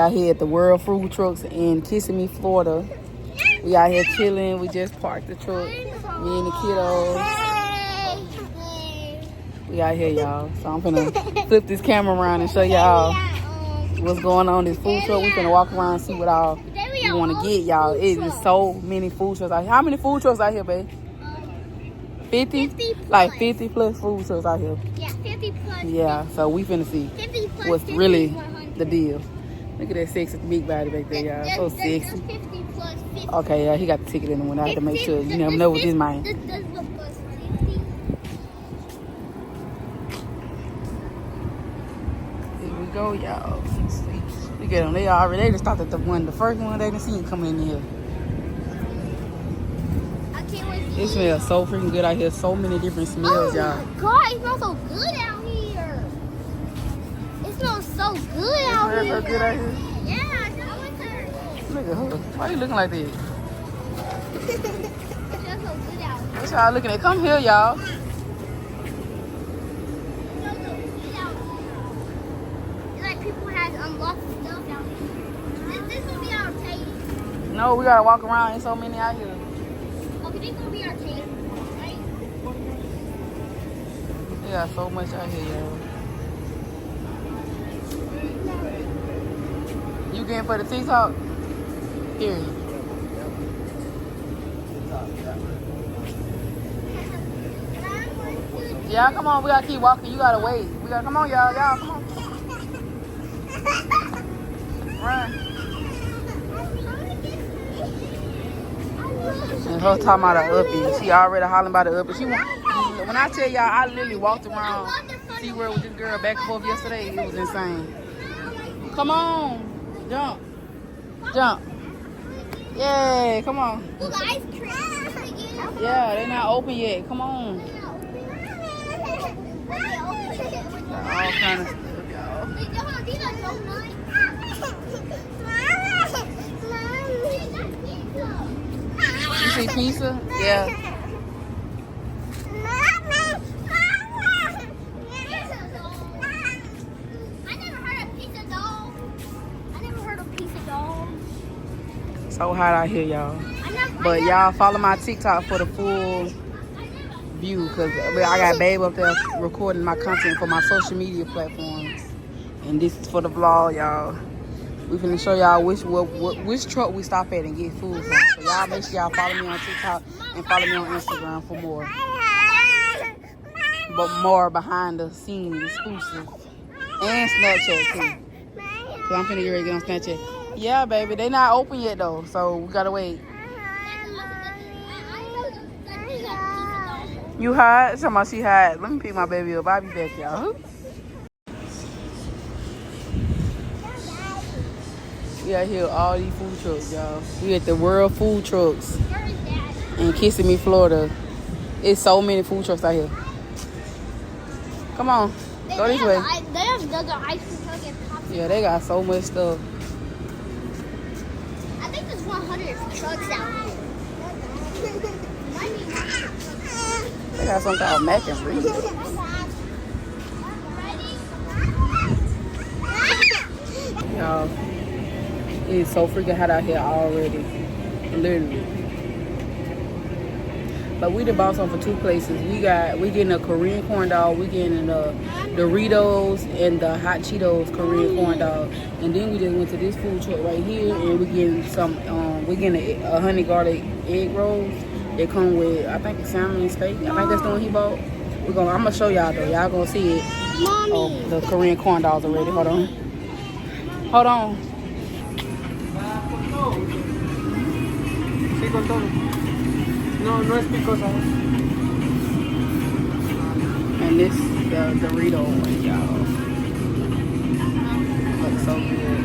out here at the World Food Trucks in Kissimmee, Florida. We out here chilling. We just parked the truck. Me and the kiddos. We out here, y'all. So I'm finna flip this camera around and show y'all what's going on in this food truck. We finna walk around and see what all we want to get, y'all. It is so many food trucks out here. How many food trucks out here, babe? 50? Like 50 plus food trucks out here. Yeah, 50 plus. Yeah, so we finna see what's really the deal. Look at that sexy big body back there, y'all. So sexy. 50 plus 50. Okay, yeah, he got the ticket in the window. I have to make sure. You never know with this man. Here we go, y'all. Look at them. They just thought that the first one they didn't see him coming in here. It smells so freaking good out here. So many different smells, y'all. Oh my god, it smells so good out here. It smells so good out here. It smells so good out here? Yeah, I know it's her. Look at her. Why are you looking like that? It smells so good out here. What y'all looking at? Come here, y'all. It smells so good out here. It's like people had unlocked stuff out here. This will be our taste. No, we gotta walk around. There's so many out here. Okay, this will be our taste, right? They got so much out here, y'all. You getting for the TikTok? Here. Yeah, come on. We gotta keep walking. You gotta wait. We gotta come on, y'all. Y'all, come on. Run. And her talking about her uppie. She already hollering about the uppie. When I tell y'all, I literally walked around SeaWorld with this girl back and forth yesterday. It was insane. Come on. Jump. Jump. Yeah, come on. Look, ice cream. Yeah, they're not open yet. Come on. All kind of stuff, y'all. You see pizza? Yeah. So hot out here, y'all. But y'all follow my TikTok for the full view, because I got Babe up there recording my content for my social media platforms. And this is for the vlog, y'all. We finna show y'all which truck we stop at and get food from. So y'all make sure y'all follow me on TikTok and follow me on Instagram for more. But more behind the scenes exclusive. And Snapchat too. So I'm finna get ready to get on Snapchat. Yeah, baby, they not open yet though, so we gotta wait. You hot? Somebody she hot. Let me pick my baby up. I'll be back, y'all. We out here with all these food trucks, y'all. We at the World Food Trucks in Kissimmee, Florida. It's so many food trucks out here. Come on, go this way. They have the ice cream truck and popsicle. Yeah, they got so much stuff. I think there's 100 trucks out here. They got something called mac and cheese. Y'all, it's so freaking hot out here already. Literally. But we done bought something for two places. We getting a Korean corn dog. We getting the Doritos and the hot Cheetos Korean corn dog. And then we just went to this food truck right here, and we getting we getting a honey garlic egg rolls. They come with, I think, salmon and steak. I think that's the one he bought. I'm gonna show y'all though. Y'all gonna see it. Mommy. Oh, the Korean corn dogs already. Hold on. Hold on. No es picosa. And this the Dorito one, y'all. Looks so good.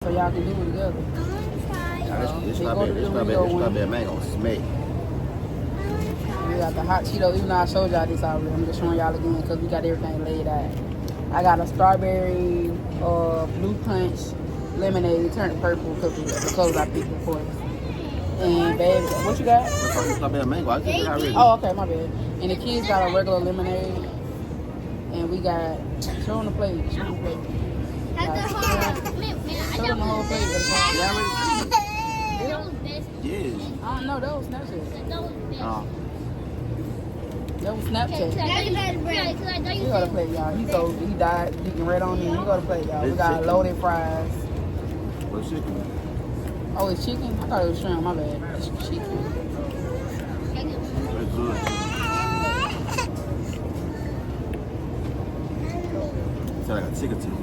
So y'all can do it together. This not bad, man. Gonna smack. We got the hot Cheeto. Even though I showed y'all this already, I'm just showing y'all again because we got everything laid out. I got a strawberry blue punch lemonade turned purple because of the colors I picked before. And babe, what you got? Strawberry mango. I just got already. Oh, okay, my bad. And the kids got a regular lemonade. And we got, show them the plate. Show them the plate. Show them the whole plate. Yes. I don't know, that was Snapchat. That was Snapchat. He got to play, y'all. He died, he can red on him. He got to play, y'all. We got loaded fries. What's chicken? Oh, it's chicken? I thought it was shrimp, my bad. It's chicken. That's good. It's like a chicken too.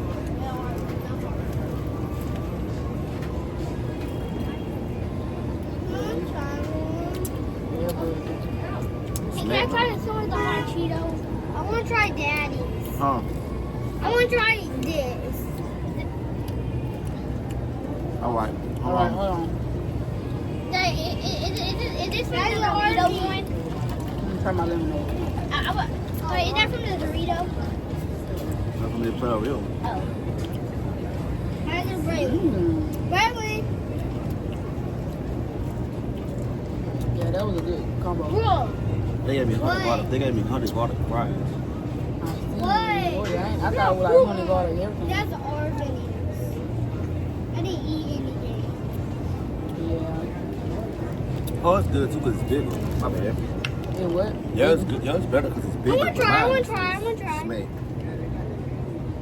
Can I try some of the hot Cheetos? I want to try Daddy's. Huh? I want to try this. All right. Alright, hold on. Is this from the Dorito one? Let me try my lemonade. Wait, is that from the Dorito? That's from the Trail Real. Oh. How's it break? Mm. Bradley. Yeah, that was a good combo. Bro. They gave me 100 water. They gave me 100 water fries. Oh, What? yeah, I thought it was like honey garlic everything. That's organic. I didn't eat anything. Yeah. Oh, it's good too because it's bigger. My bad. It what? Yeah, it's good. Yeah, it's better because it's I bigger. want to try. I want to try. I want to try. Smack.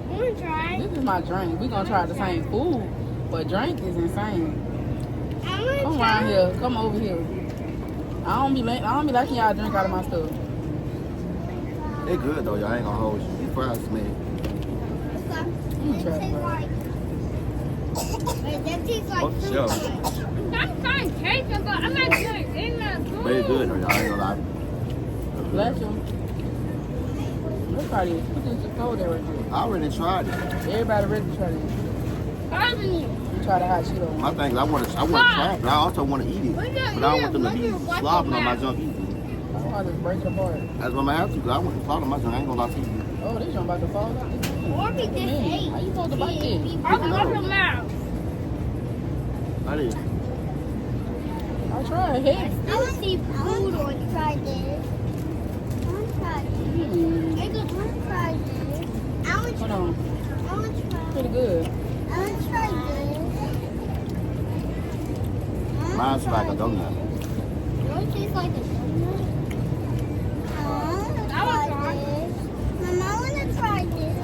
I want to try. This is my drink. We gonna try the same food, but drink is insane. I want to Come try. around here. Come over here. I don't be liking y'all drink out of my stuff. They good though, y'all. I ain't gonna hold you. These fries smack. Let me try it, bro. Wait, that tastes like Oh, fruit. sure. I'm trying cake, but I'm not doing it. But it's good though, y'all. I ain't gonna lie. Bless you. Everybody, put this cold there right there. I already tried it. Everybody ready to try this. Pardon me. You try the hot Cheeto My one. thing is I want to try it, but I also want to eat it. But I don't want them to be slobbing on my junk either. I want to just break it apart. That's what I'm gonna have to, because I want to slaughter my junk. I ain't gonna lie to you. Oh, this one about to fall out. Or be this Man, eight. how you supposed to bite this? I'll go your mouth. That is. I tried. Hey. I want to see food on try this. I want to try this. Mm, I want to try this. I want to hold try. on. I want to try. Pretty good. I want to try this. Mine's like a donut. Don't it taste like a donut? I want to try this. Mama, I want to try this.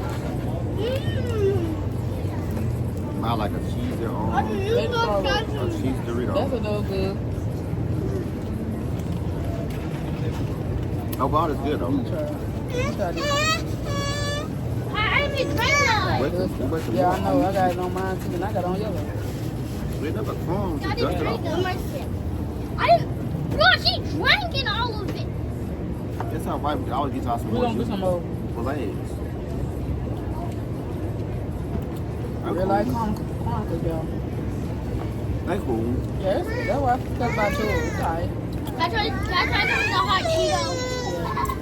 Mine like a cheese or What do you Let's look try like? a cheese Dorito. That's a little good. Oh, wow, it's good Let me though. try. Let me try this. I didn't try that. Wait, wait some Yeah, I more. know. I got it on mine too, and I got it on yellow. Wait, that's a crumb. I Just didn't dust it drink off. it. I didn't. Bro, she drinking all of it. It's all right. We can always get y'all some We're more gonna do some more fillets. real life corn, y'all. That's cool. Yeah, that's why I stuck about yours. It's alright. I tried some of the hot Cheetos.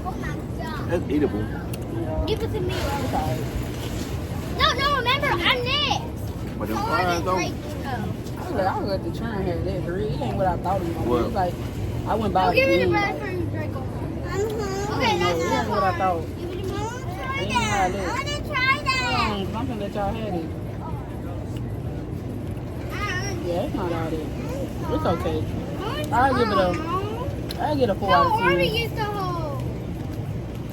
Oh my god. That's eatable. Give it to me. It's alright. No, remember, I'm next. But them Oh, I fries didn't though. drink it. I was at the churn here. That for real. It ain't what I thought it was gonna be. What? It's like I went by Oh, give me the game, bread like, for you to drink over. Okay, no, that's it ain't what I thought. Give me the bread. It ain't how it I look. want to try that. Something that y'all had it. Yeah, it's not all that. It's okay. I'll give it I'll get a 4 out No, of 10. Arby gets the whole.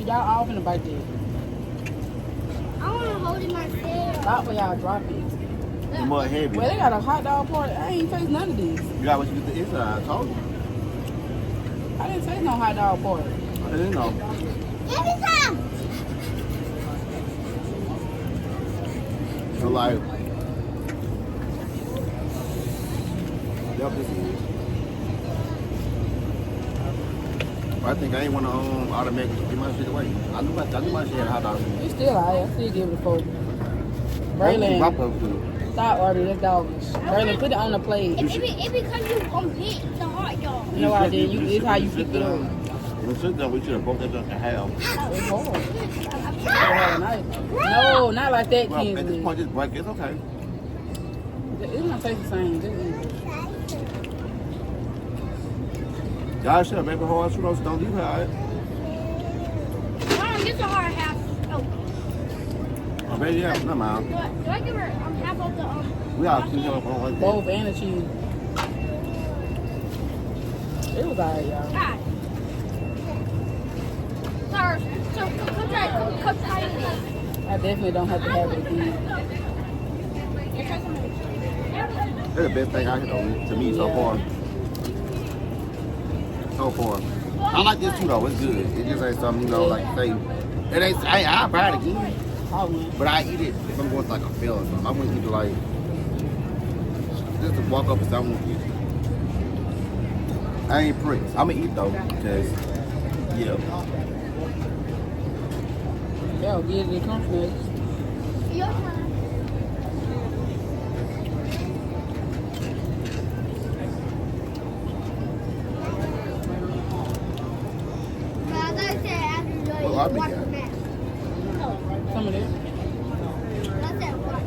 Y'all all finna bite that. I want to hold it myself. Stop for y'all drop it. It's more heavy. Well, they got a hot dog party. I ain't taste none of these. You got what you get the inside. I told you. I didn't taste no hot dog party. I didn't know. Every time. So like, yep, this is it. I think I ain't want to automatically give my shit away. I knew my shit had hot dogs. It's still alright. I still give it a 4. Wrap Braylon, up food. stop ordering. That's doggish. Braylon, put it on the plate. It because you pick the hot dog. No, I didn't. It's how you pick it up. When we sit down, we should have broke that junk in half. It's hard. Have a knife. No, not like that, Well, at this Kinsley. point, just break it. It's okay. taste the same. This is Y'all should have made a hard churros. Don't leave her out. Mom, this is hard half. Oh, Oh, baby, yeah, no mind. do I give her half of the We all clean up on like that. both and the cheese. It was alright, y'all. God. Sorry. So come try it. I definitely don't have to have it again. That's the best thing I can do to me so far. So far. I like this too though. It's good. It just ain't something, you know, like say. It ain't. I'll buy it again. I wouldn't. But I eat it if I'm going to like a field or something. I wouldn't eat it like just to walk up and say I won't eat it. I ain't pricks. I'm gonna eat though, because yeah. Yeah, get it come next. Your time. But as I said, after you Well, I'll be watch there. the match. Some of that. I said watch.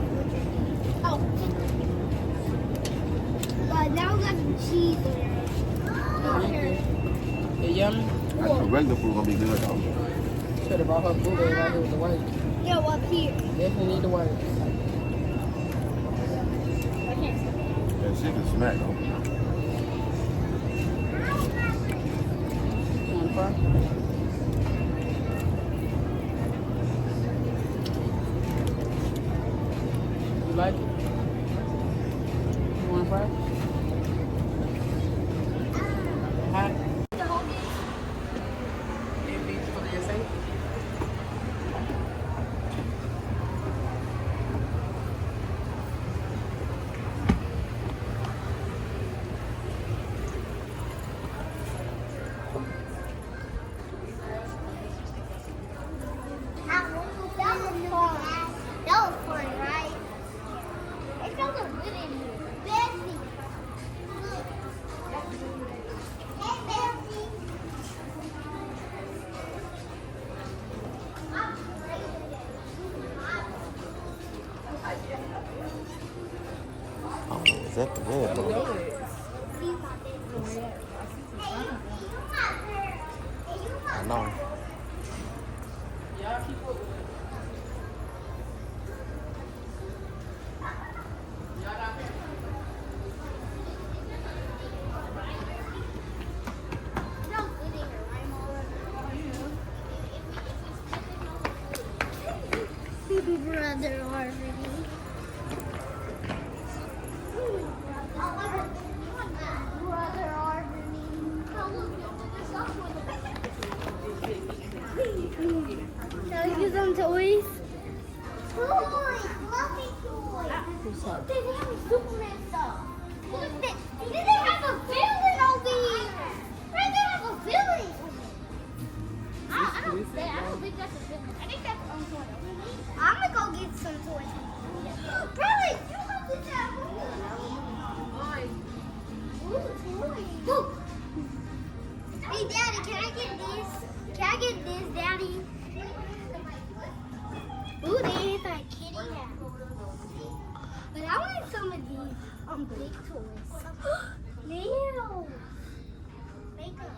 Oh. But now we got some cheese in there. It yummy. That's the regular food gonna be good though. Should have brought her blueberry right here with the white. Yeah, well, here. Definitely need the white. I can't see. That chicken smack though. You want to fry? You like it? You want to fry? Hot? It beats for your safety. That was fun, right? It felt good in here. Bessie. Look. Hey, Bessie. Oh, is that the red ball? I know. Y'all keep up with it. Y'all got pepper? Brother Harvey. Brother Harvey. Shall we get some toys? Toys! Fluffy toys! They have Superman stuff. They have a villain over here. Right, they have a villain. I don't think that's a villain. I think that's toy. I'm gonna go get some toys. Really? You go get that one. Ooh, toys. Ooh. Hey, Daddy, can I get this? Can I get this, Daddy? Ooh, they have like kitty hat. But I want some of these big toys. Leo. Makeup.